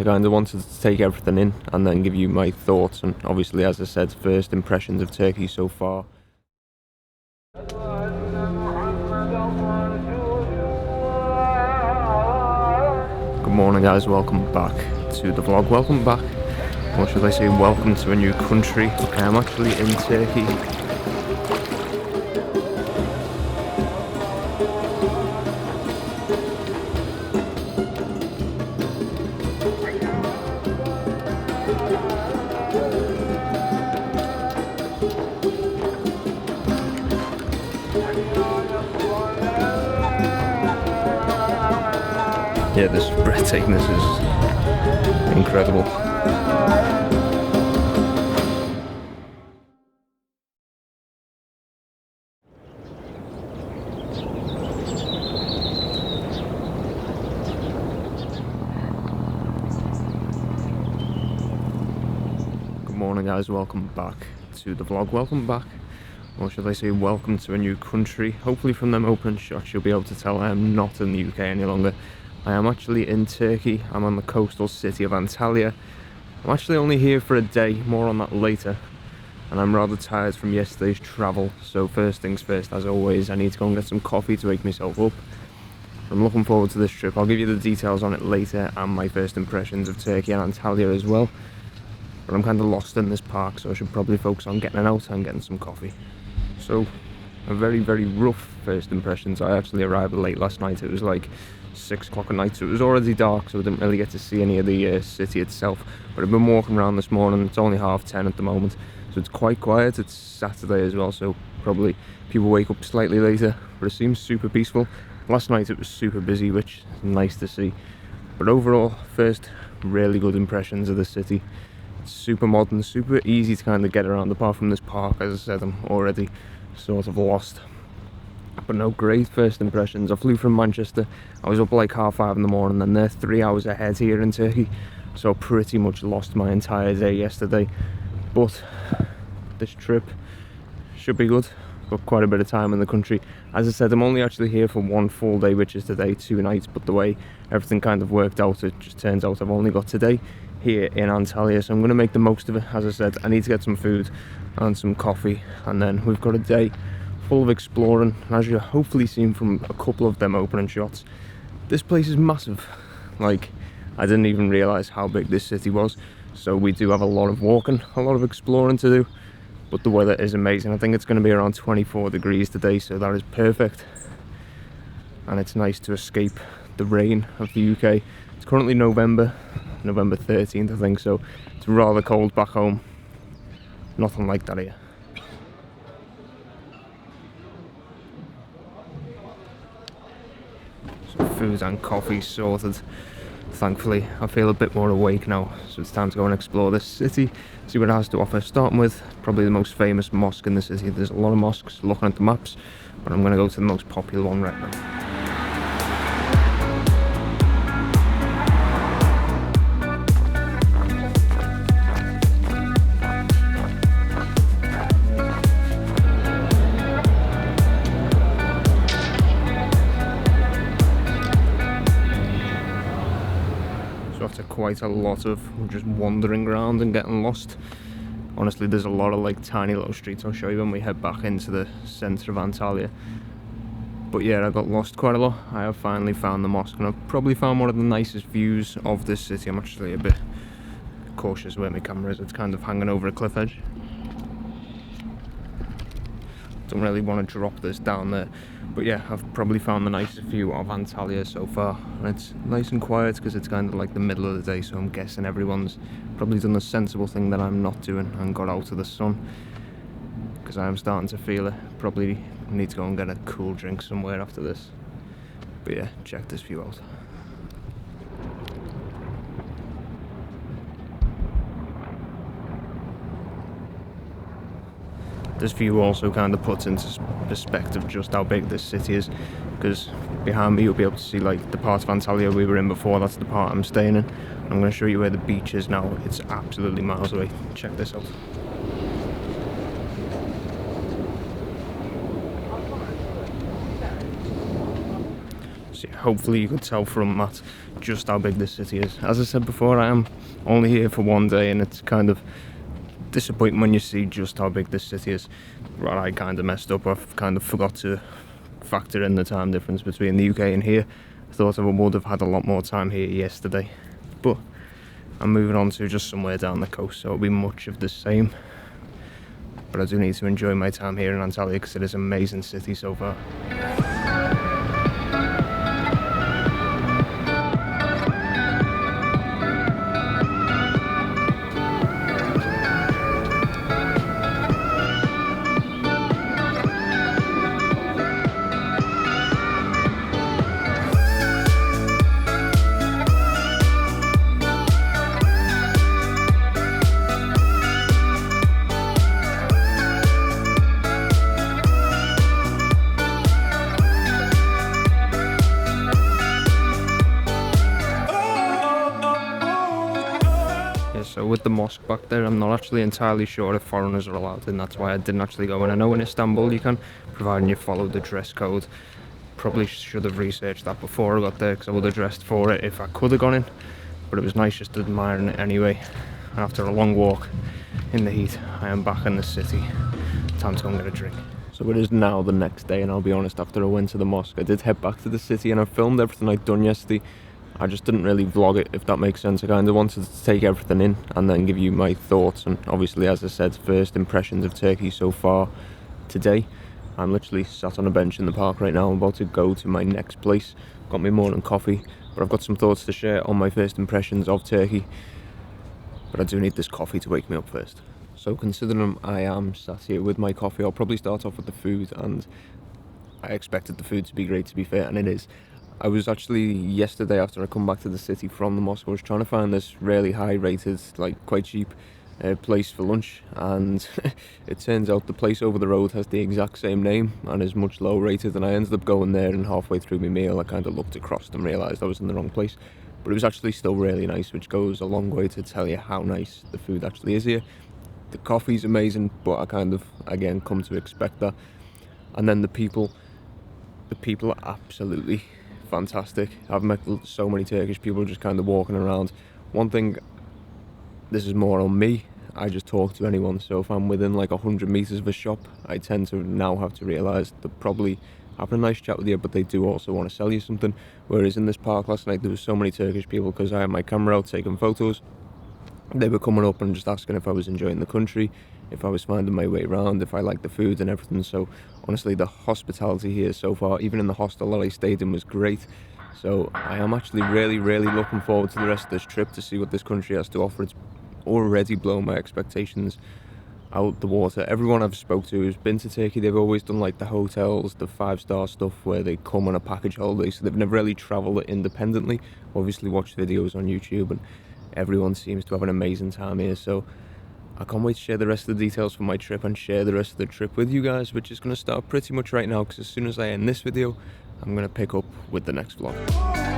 I kind of wanted to take everything in and then give you my thoughts, and obviously, as I said, first impressions of Turkey so far. Good morning, guys, welcome back to the vlog. Welcome back, or should I say welcome to a new country. I am actually in Turkey. Yeah, this is breathtaking, this is incredible. Good morning, guys, welcome back to the vlog. Welcome back, or should I say welcome to a new country. Hopefully from them open shots you'll be able to tell I am not in the UK any longer. I am actually in Turkey. I'm on the coastal city of Antalya. I'm actually only here for a day, more on that later, and I'm rather tired from yesterday's travel, so first things first, as always, I need to go and get some coffee to wake myself up. I'm looking forward to this trip. I'll give you the details on it later and my first impressions of Turkey and Antalya as well, but I'm kind of lost in this park, so I should probably focus on getting out and getting some coffee. So a very rough first impressions. I actually arrived late last night. It was like 6 o'clock at night, so it was already dark, so I didn't really get to see any of the city itself, but I've been walking around this morning. It's only 10:30 at the moment, so it's quite quiet. It's Saturday as well, so probably people wake up slightly later, but it seems super peaceful. Last night it was super busy, which is nice to see, but overall, first really good impressions of the city. It's super modern, super easy to kind of get around, apart from this park. As I said, I'm already sort of lost. But no, great first impressions. I flew from Manchester. I was up like 5:30 in the morning, and they're 3 hours ahead here in Turkey, so pretty much lost my entire day yesterday. But this trip should be good. Got quite a bit of time in the country. As I said, I'm only actually here for 1 full day, which is today, 2 nights, but the way everything kind of worked out, it just turns out I've only got today here in Antalya, so I'm going to make the most of it. As I said, I need to get some food and some coffee, and then we've got a day full of exploring. As you've hopefully seen from a couple of them opening shots, this place is massive. Like, I didn't even realise how big this city was, so we do have a lot of walking, a lot of exploring to do, but the weather is amazing. I think it's going to be around 24 degrees today, so that is perfect, and it's nice to escape the rain of the UK. It's currently November 13th, I think, so it's rather cold back home. Nothing like that here. So food and coffee sorted. Thankfully, I feel a bit more awake now, so it's time to go and explore this city, see what it has to offer. Starting with probably the most famous mosque in the city. There's a lot of mosques looking at the maps, but I'm going to go to the most popular one right now. After quite a lot of just wandering around and getting lost, honestly, there's a lot of like tiny little streets. I'll show you when we head back into the centre of Antalya. But yeah, I got lost quite a lot. I have finally found the mosque, and I've probably found one of the nicest views of this city. I'm actually a bit cautious where my camera is. It's kind of hanging over a cliff edge. Don't really want to drop this down there, but yeah, I've probably found the nicest view of Antalya so far, and it's nice and quiet because it's kind of like the middle of the day, so I'm guessing everyone's probably done the sensible thing that I'm not doing and got out of the sun, because I am starting to feel it. Probably need to go and get a cool drink somewhere after this. But yeah, check this view out. This view also kind of puts into perspective just how big this city is, because behind me you'll be able to see like the part of Antalya we were in before. That's the part I'm staying in. I'm going to show you where the beach is now. It's absolutely miles away. Check this out. So yeah, hopefully you could tell from that just how big this city is. As I said before, I am only here for one day, and it's kind of disappointing when you see just how big this city is. Right, I kind of messed up. I've kind of forgot to factor in the time difference between the UK and here. I thought I would have had a lot more time here yesterday, but I'm moving on to just somewhere down the coast, so it'll be much of the same. But I do need to enjoy my time here in Antalya because it is an amazing city so far. So with the mosque back there, I'm not actually entirely sure if foreigners are allowed in. That's why I didn't actually go in. I know in Istanbul you can, providing you follow the dress code. Probably should have researched that before I got there, because I would have dressed for it if I could have gone in. But it was nice just admiring it anyway. And after a long walk in the heat, I am back in the city. Time to go and get a drink. So it is now the next day, and I'll be honest, after I went to the mosque, I did head back to the city, and I filmed everything I'd done yesterday. I just didn't really vlog it, if that makes sense. I kind of wanted to take everything in and then give you my thoughts, and obviously, as I said, first impressions of Turkey so far today. I'm literally sat on a bench in the park right now. I'm about to go to my next place. Got my morning coffee, but I've got some thoughts to share on my first impressions of Turkey. But I do need this coffee to wake me up first. So considering I am sat here with my coffee, I'll probably start off with the food, and I expected the food to be great, to be fair, and it is. I was actually, yesterday after I come back to the city from the mosque, I was trying to find this really high rated, like quite cheap place for lunch, and it turns out the place over the road has the exact same name and is much lower rated, and I ended up going there, and halfway through my meal I kind of looked across and realised I was in the wrong place. But it was actually still really nice, which goes a long way to tell you how nice the food actually is here. The coffee's amazing, but I kind of, again, come to expect that. And then the people are absolutely fantastic. I've met so many Turkish people just kind of walking around. One thing, this is more on me, I just talk to anyone. So if I'm within like 100 meters of a shop, I tend to now have to realise they're probably having a nice chat with you, but they do also want to sell you something. Whereas in this park last night, there was so many Turkish people, because I had my camera out taking photos. They were coming up and just asking if I was enjoying the country, if I was finding my way around, if I liked the food and everything. So honestly, the hospitality here so far, even in the hostel that I stayed in, was great. So I am actually really looking forward to the rest of this trip to see what this country has to offer. It's already blown my expectations out the water. Everyone I've spoke to who's been to Turkey, they've always done like the hotels, the 5-star stuff where they come on a package holiday, so they've never really travelled independently. Obviously watched videos on YouTube, and everyone seems to have an amazing time here. So I can't wait to share the rest of the details for my trip and share the rest of the trip with you guys, which is going to start pretty much right now, because as soon as I end this video, I'm going to pick up with the next vlog.